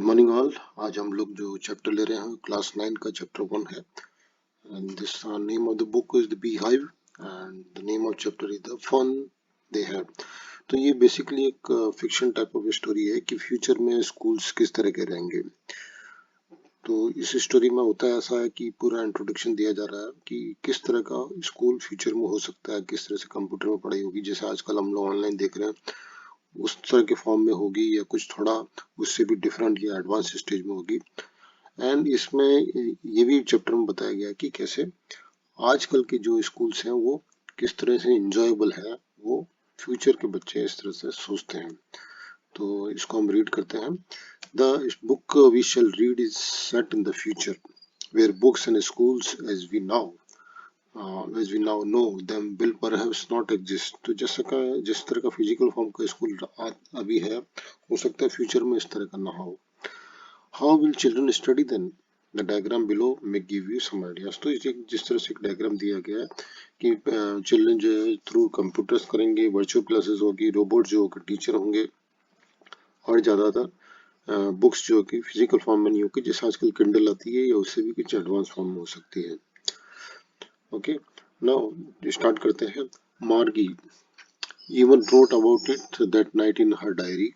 Good morning all. आज हम लोग जो चैप्टर ले रहे हैं क्लास 9 का चैप्टर 1 है and this name of the book is the bee hive and the name of chapter is the fun they have. तो ये बेसिकली एक फिक्शन टाइप ऑफ स्टोरी है कि फ्यूचर में स्कूल्स किस तरह के रहेंगे। तो इस स्टोरी में होता है ऐसा है कि पूरा इंट्रोडक्शन दिया जा रहा है कि किस तरह का स्कूल फ्यूचर में हो सकता है, किस तरह से कंप्यूटर में पढ़ाई होगी, जैसे आजकल हम लोग ऑनलाइन देख रहे हैं उस तरह के फॉर्म में होगी या कुछ थोड़ा उससे भी डिफरेंट या एडवांस स्टेज में होगी। एंड इसमें ये भी चैप्टर में बताया गया कि कैसे आजकल के जो स्कूल्स हैं वो किस तरह से इंजॉयबल है, वो फ्यूचर के बच्चे इस तरह से सोचते हैं। तो इसको हम रीड करते हैं। The book we shall read is set in the future where books and schools as we now know them will perhaps not exist। तो जिस तरह का फिजिकल फॉर्म का स्कूल अभी है, हो सकता है फ्यूचर में इस तरह का ना हो। How will children study then? The diagram below may give you some ideas। तो जिस तरह से एक डायग्राम दिया गया है कि चिल्ड्रन जो है थ्रू कंप्यूटर्स करेंगे, वर्चुअल क्लासेस होगी, रोबोट जो टीचर होंगे, और ज़्यादातर बुक्स जो कि फिजिकल फॉर्म में नहीं होगी, जैसे आजकल किंडल आती है या उससे भी कुछ एडवांस फॉर्म में हो सकती है। ओके, नाउ स्टार्ट करते हैं। मार्गी even wrote about it that night in her diary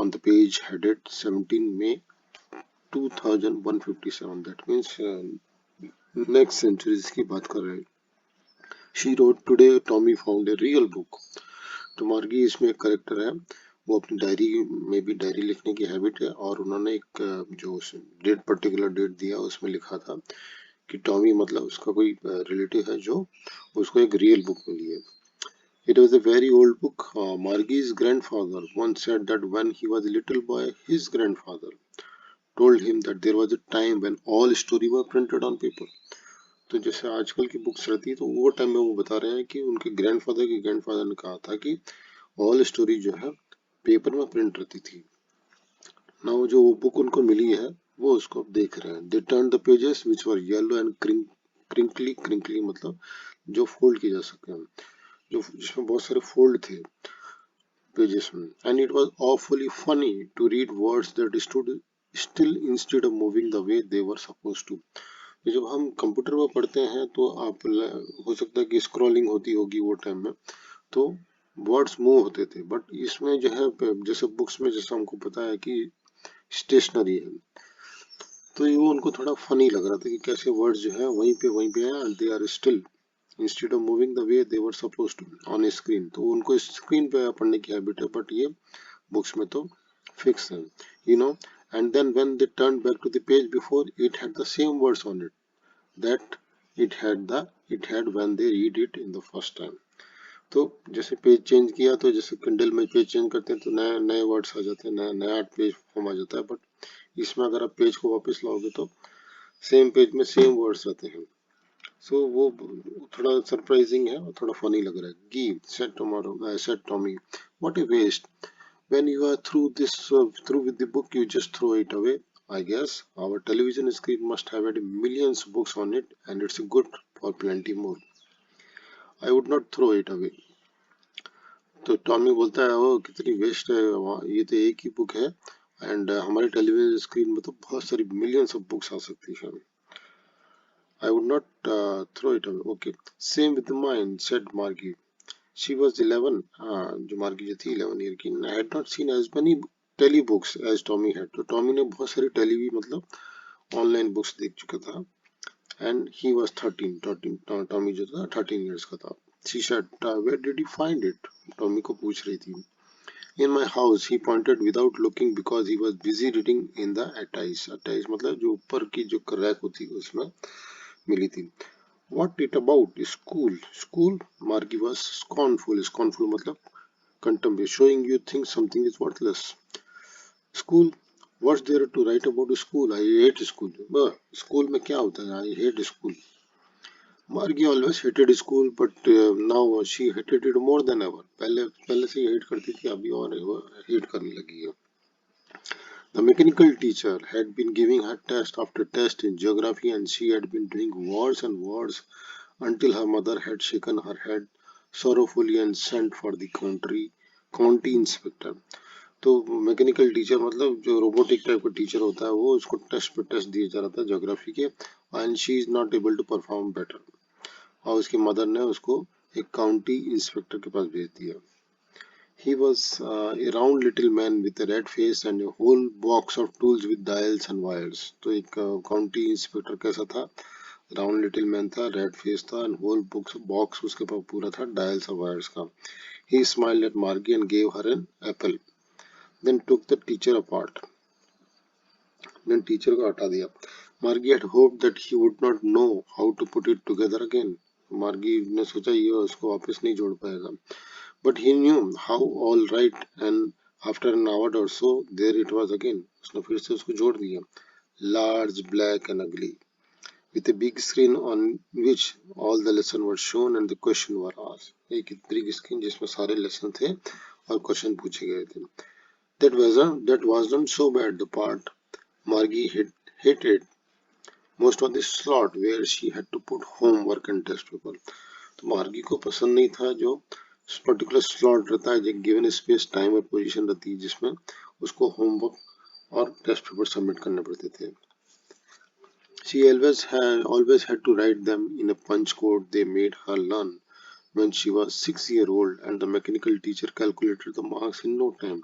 on the page headed 17 May 2157। that means next centuries की बात कर रहे हैं। She wrote today Tommy found a real book. तो मार्गी इसमें एक करेक्टर है, वो अपनी डायरी में भी डायरी लिखने की हैबिट है, और उन्होंने एक जो डेट पर्टिकुलर डेट दिया उसमें लिखा था कि टॉमी मतलब उसका कोई रिलेटिव है जो उसको एक रियल बुक मिली है। It was a very old book. Margie's grandfather once said that when he was a little boy, his grandfather told him that there was a time when all stories were printed on paper। तो जैसे आजकल की books रहती है, तो वो time में वो बता रहे हैं कि उनके ग्रैंडफादर ने कहा था कि ऑल स्टोरी जो है पेपर में प्रिंट रहती थी ना। वो जो वो बुक उनको मिली है वो उसको अब देख रहे हैं। They turn the pages which were yellow and crinkly मतलब जो फोल्ड किए जा सके, जो जिसमें बहुत सारे फोल्ड थे पेजेस में। And it was awfully funny to read words that stood still instead of moving the way they were supposed to। जब हम कंप्यूटर में पढ़ते हैं तो आप हो सकता है कि स्क्रॉलिंग होती होगी वो टाइम में, तो वर्ड्स मूव होते थे, बट इसमें जो है जैसे बुक्स में जैसे हमको पता है कि स्टेशनरी है, तो ये वो उनको थोड़ा फनी लग रहा था कि कैसे वर्ड्स जो है वहीं पे है and they are still instead of moving the way they were suppose to on screen. तो उनको स्क्रीन पे पढ़ने की हैबिट है, बट ये बुक्स में तो फिक्स है, you know. And then when they turn back to the page before, it had the same words on it that it had when they read it in the first time. तो जैसे page change किया, तो जैसे Kindle में page change करते हैं तो नए नए वर्ड्स आ जाते हैं, नया पेज फॉर्म आ जाता है, बट इसमें अगर आप पेज को वापस लाओगे तो सेम पेज में सेम वर्ड्स आते हैं। सो वो थोड़ा सरप्राइजिंग है और थोड़ा फनी लग रहा है। Give said Tommy, what a waste, when you are through with the book you just throw it away. I guess our television screen must have had millions of books on it and it's good for plenty more। I would not throw it away। तो Tommy बोलता है वो कितनी waste है, ये तो एक ही book है एंड हमारे टेलीविजन स्क्रीन में तो बहुत सारी मिलियंस ऑफ बुक्स आ सकती है। I would not throw it away। Okay, same with mine, said Margie। She was 11, जो मार्गी जो थी 11 ईयर की। I had not seen as many telebooks as Tommy had। तो टॉमी ने बहुत सारी टेली मतलब ऑनलाइन बुक्स देख चुका था। And he was 13, टॉमी जो था 13 ईयर्स का था। She said, where did you find it? Tommy को पूछ रही थी। In my house, he pointed without looking because he was busy reading in the attice। attice मतलब जो ऊपर की जो रैक होती है उसमें मिली थी। What it about? School? School? Margie was scornful। Scornful मतलब contempt, showing you think something is worthless। School? What's there to write about school? I hate school। School में क्या होता है? I hate school। Margie always hated school, but now she hated it more than ever। पहले से hate करती थी, अभी और hate करने लगी है। The mechanical teacher had been giving her test after test in geography and she had been doing words and words until her mother had shaken her head sorrowfully and sent for the county inspector। तो mechanical teacher मतलब जो robotic type का teacher होता है वो उसको test पे test दिया जा रहा था ज्योग्राफी के, and she is not able to perform better, और उसकी मदर ने उसको एक काउंटी इंस्पेक्टर के पास भेज दिया। He was a round little man with a red face and a whole box of tools with dials and wires. तो एक काउंटी इंस्पेक्टर कैसा था? राउंड लिटिल मैन था, रेड फेस था, एंड होल बॉक्स उसके पास पूरा था डायल्स और वायर्स का. He smiled at Margie and gave her an apple, then took the teacher apart. Then teacher को हटा दिया. Margie had hoped that he would not know how to put it together again. मार्गी ने सोचा ये उसको वापस नहीं जोड़ पाएगा. But he knew how, all right, and after an hour or so, there it was again. उसने फिर से उसको जोड़ दिया. Large, black and ugly, with a big screen on which all the lessons were shown and the question were asked. एक big screen जिसमें सारे lesson थे और क्वेश्चन पूछे गए थे. That wasn't so bad. The part Margie hated most of the slot where she had to put homework and test paper. तो मार्गी को पसंद नहीं था जो पर्टिकुलर स्लॉट रहता है, एक गिवन स्पेस टाइम और पोजीशन रहती है जिसमें उसको होमवर्क और टेस्ट पेपर सबमिट करने पड़ते थे. She always had to write them in a punch code they made her learn when she was 6 years old, and the mechanical teacher calculated the marks in no time.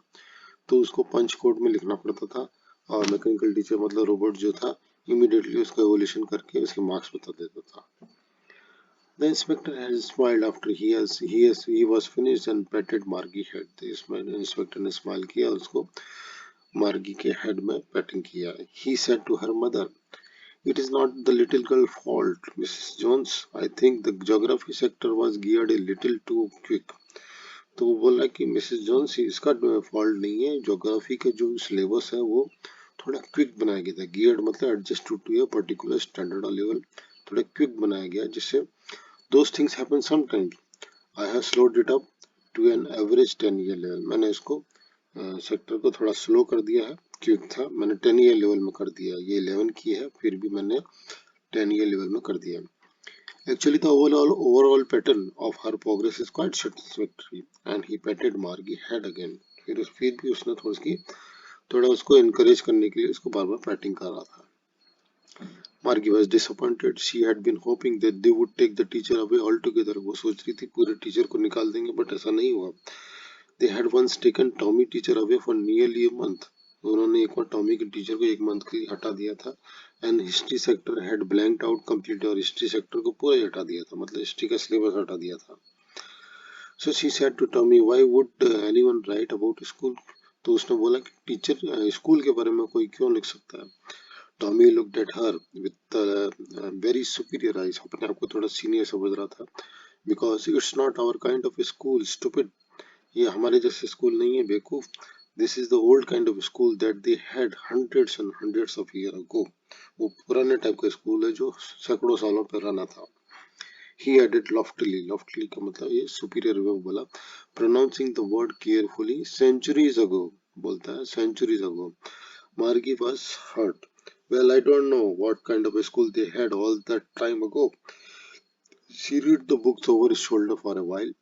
तो उसको पंच code में लिखना पड़ता था और मैकेनिकल टीचर मतलब robot जो था इमीडिएटली उसका एवोल्यूशन करके उसके मार्क्स बता देता था. The inspector had smiled after he was finished and patted Margie head. The inspector ने स्माइल किया और उसको मार्गी के हेड में पैटिंग किया. He said to her mother, "It is not the little girl's fault, Mrs. Jones. I think the geography sector was geared a little too quick." तो वो बोला कि मिसेस जोन्स इसका फॉल्ट नहीं है, ज्योग्राफी का जो सिलेबस है वो थोड़ा क्विक बनाया गया था. गियर्ड मतलब adjust to a particular standard और लेवल, थोड़ा क्विक बनाया गया जिससे those things happen sometimes. I have slowed it up to an average 10-year level. मैंने इसको सेक्टर को थोड़ा स्लो कर दिया है, क्विक था मैंने 10-year लेवल में कर दिया. ये 11 की है फिर भी मैंने 10-year लेवल में कर दिया. Actually, the overall pattern of her progress is quite satisfactory, and he patted Margie head again. फिर भी उसने थोड़ा उसको encourage करने के लिए उसको बार बार पैटिंग कर रहा था. Margie was disappointed. She had been hoping that they would take the teacher away altogether. वो सोच रही थी पूरे टीचर को निकाल देंगे, but ऐसा नहीं हुआ. They had once taken Tommy teacher away for nearly a month. उन्होंने एक बार टॉमी के टीचर को एक मंथ के लिए हटा दिया था. And history sector had blanked out completely, और हिस्ट्री सेक्टर को पूरा ही हटा दिया था, मतलब हिस्ट्री का सिलेबस हटा दिया था. So she said to Tommy, why would anyone write about school. तो उसने बोला कि टीचर स्कूल के बारे में कोई क्यों लिख सकता है. Tommy looked at her with very superior eyes. अपने आप को थोड़ा सीनियर समझ रहा था. Because it's not our kind of school, stupid. ये हमारे जैसे स्कूल नहीं है बेवकूफ. This is the old kind of school that they had hundreds and hundreds of years ago. वो पुराने टाइप का स्कूल है जो सैकड़ों सालों पर रना था. He added loftily. Loftily का मतलब ये superior वे बोला. Pronouncing the word carefully. Centuries ago बोलता है, centuries ago. Margie was hurt. Well, I don't know what kind of a school they had all that time ago. She read the books over his shoulder for a while,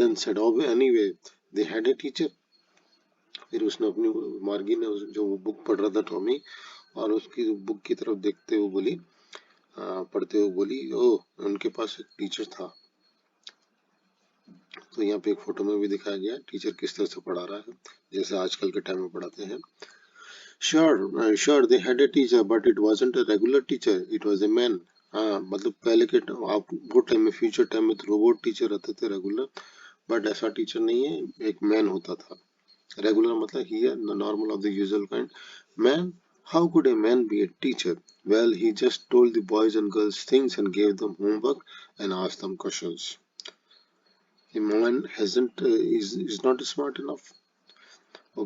then said, "Oh, anyway, they had a teacher." फिर उसने अपनी मार्गी ने जो book पढ़ रहा था Tommy, और उसकी बुक की तरफ देखते हुए बोली, पढ़ते हुए बोली, ओह उनके पास एक टीचर था. तो यहाँ पे एक फोटो में भी दिखाया गया टीचर किस तरह से पढ़ा रहा है, जैसे आजकल के टाइम में पढ़ाते हैं. Sure, they had a teacher, but it wasn't a regular teacher. It was a man. हाँ मतलब पहले के आप वो टाइम में, फ्यूचर टाइम में तो रोबोट टीचर रहते थे रेगुलर, बट ऐसा टीचर नहीं है, एक मैन होता था. Regular matlab here the normal of the usual kind. Man, how could a man be a teacher? Well, he just told the boys and girls things and gave them homework and asked them questions. A man is not smart enough.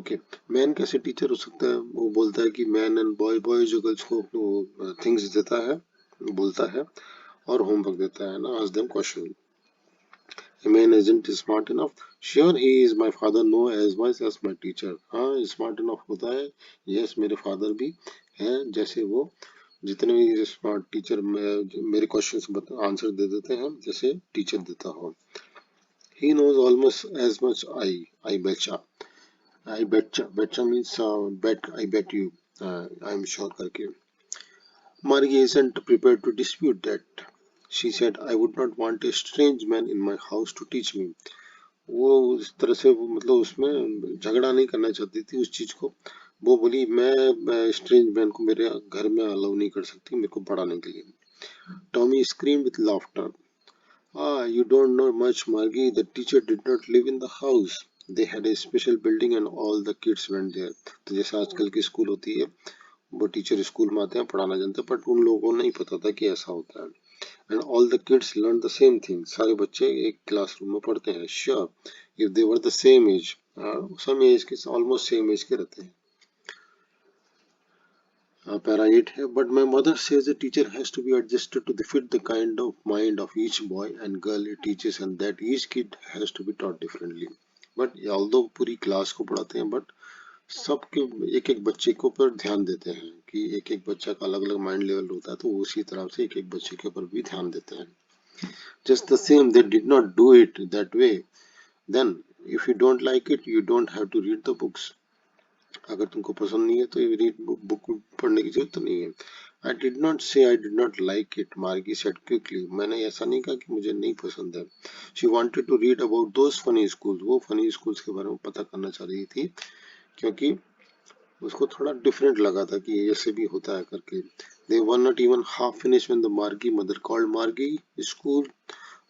Okay, man कैसे teacher हो सकता है? वो बोलता है कि man and boys और girls को अपने थिंग्स देता है, बोलता है और होमवर्क देता है ना, ask them question. A man isn't smart enough. Sure, he is my father. No, as much as my teacher. हाँ, स्मार्ट इनफ होता है. यस, मेरे फादर भी हैं, जैसे वो जितने भी स्मार्ट टीचर मेरे क्वेश्चन आंसर दे देते हैं जैसे टीचर देता हो. He knows almost as much I betcha. I betcha, betcha means bet, I bet you, I'm sure करके. Margie isn't prepared to dispute that. She said, I would not want a strange man in my house to teach me. वो उस तरह से वो मतलब उसमें झगड़ा नहीं करना चाहती थी उस चीज को. वो बोली मैं स्ट्रेंज मैन को मेरे घर में अलाउ नहीं कर सकती मेरे को पढ़ाने के लिए. Tommy scream with laughter. Ah, you don't know much, Margie. The teacher did not live in the house. They had a special building and all the kids went there. तो जैसे आजकल की स्कूल होती है, वो टीचर स्कूल में आते हैं पढ़ाना जानते हैं, बट उन लोगों को नहीं पता था कि ऐसा होता है. And all the kids learn the same thing. सारे बच्चे एक क्लासरूम में पढ़ते हैं. Sure, if they were the same age, some age के ऑलमोस्ट सेम एज के रहते हैं. Para 8 है, but my mother says a teacher has to be adjusted to fit the kind of mind of each boy and girl it teaches and that each kid has to be taught differently. But although पूरी class को पढ़ाते हैं, but सबके एक एक बच्चे के ऊपर ध्यान देते हैं कि एक एक बच्चा का अलग अलग माइंड लेवल होता है, तो उसी तरह से एक एक बच्चे के ऊपर भी ध्यान देते हैं. Just the same, they did not do it that way. Then if you don't like it, you don't have to read the books. अगर तुमको पसंद नहीं है तो ये रीड बुक पढ़ने की जरूरत नहीं है. आई did not say I did not like it, Margie said quickly. मैंने ऐसा नहीं कहा कि मुझे नहीं पसंद है. She wanted to read about those funny schools. वो फनी स्कूल्स के बारे में पता करना चाह रही थी क्योंकि उसको थोड़ा डिफरेंट लगा था कि ऐसे भी होता है करके. They were not even half finish when the Margie mother called Margie school.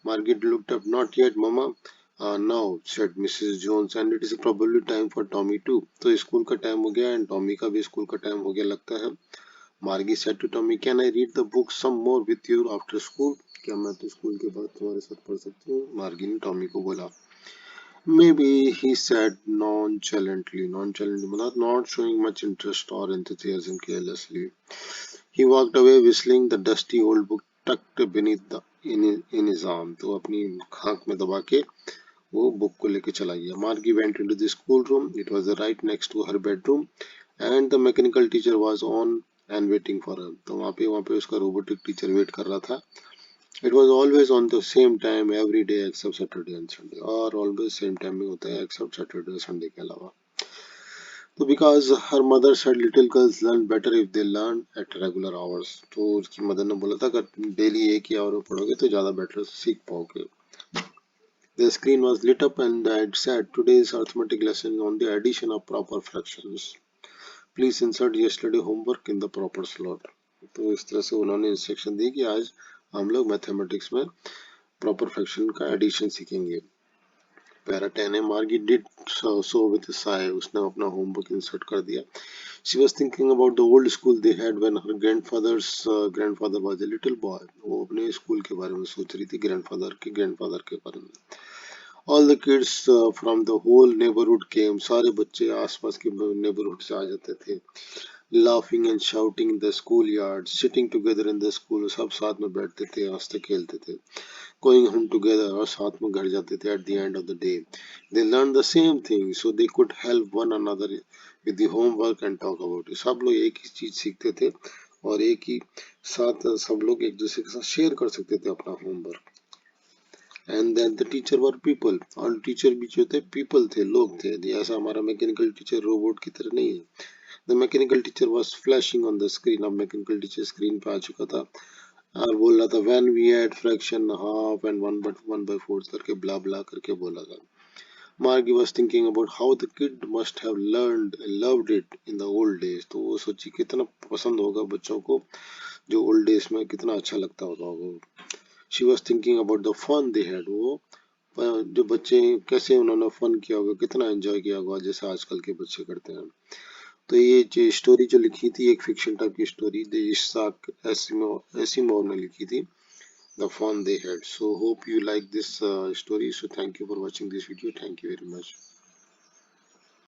Margaret looked up. Not yet, Mama. Now, said Mrs. Jones, and it is probably time for Tommy too. तो school का time हो गया and Tommy का भी school का time हो गया लगता है. Margie said to Tommy, "Can I read the book some more with you after school?" क्या मैं तो स्कूल के बाद तुम्हारे साथ पढ़ सकती हूँ? मार्गी ने टॉमी को बोला. Maybe, he said nonchalantly. Nonchalantly मतलब not showing much interest or enthusiasm, carelessly. He walked away whistling, the dusty old book tucked beneath in his arm. तो अपनी खाक में दबा के वो बुक को लेके चला गया. Margie went into the schoolroom. It was right next to her bedroom, and the mechanical teacher was on and waiting for her. तो वहाँ पे उसका रोबोटिक टीचर वेट कर रहा था. It was always on the same time every day except Saturday and Sunday. और always same time में होता है except Saturday और Sunday के अलावा. तो because her mother said little girls learn better if they learn at regular hours. तो उसकी मदर ने बोला था अगर डेली एक ही आवर में पढ़ोगे तो ज़्यादा बेटर सीख पाओगे. The screen was lit up and I said today's arithmetic lesson on the addition of proper fractions. Please insert yesterday homework in the proper slot. तो इस तरह से उन्होंने इंस्ट्रक्शन दी कि आज हम लोग मैथमेटिक्स में प्रॉपर फ्रैक्शन का एडिशन सीखेंगे. पैरा 10 है. मार्गी did so with a sigh. उसने अपना होमवर्क इंसर्ट कर दिया. She was thinking about the old school they had when her grandfather's grandfather was a little boy. वो अपने स्कूल के बारे में सोच रही थी, ग्रैंडफादर के बारे में. All the kids from the whole neighborhood came. सारे बच्चे आसपास के नेबरहुड से आ जाते थे. Laughing and shouting in the schoolyard, sitting together in the school. सब साथ में बैठते थे, हंसते खेलते थे. Going home together और साथ में घर जाते थे. At the end of the day, they learned the same thing, so they could help one another with the homework and talk about it. सब लोग एक ही चीज सीखते थे और एक ही साथ सब लोग एक दूसरे के साथ शेयर कर सकते थे अपना homework. And then the teacher were people. और टीचर भी जो थे पीपल थे, लोग थे. ऐसा हमारा मैकेनिकल टीचर रोबोट की तरह नहीं है. The mechanical teacher was flashing on the screen. अब मैकेनिकल टीचर स्क्रीन पे आ चुका था और बोल रहा था when we add fraction half and 1/4 करके ब्ला ब्ला करके बोला था. Margie was thinking about how the kid must have loved it in the old days. तो वो सोची कितना पसंद होगा बच्चों को जो ओल्ड डेज में कितना अच्छा लगता होगा. She was thinking about the fun they had. वो जो बच्चे कैसे उन्होंने फन किया होगा, कितना एंजॉय किया होगा जैसे आजकल के बच्चे करते हैं. तो ये जो स्टोरी जो लिखी थी एक फिक्शन टाइप की स्टोरी इसाक एसिमोव ने लिखी थी. The fun they had. So hope you like this story. So thank you for watching this video. Thank you very much.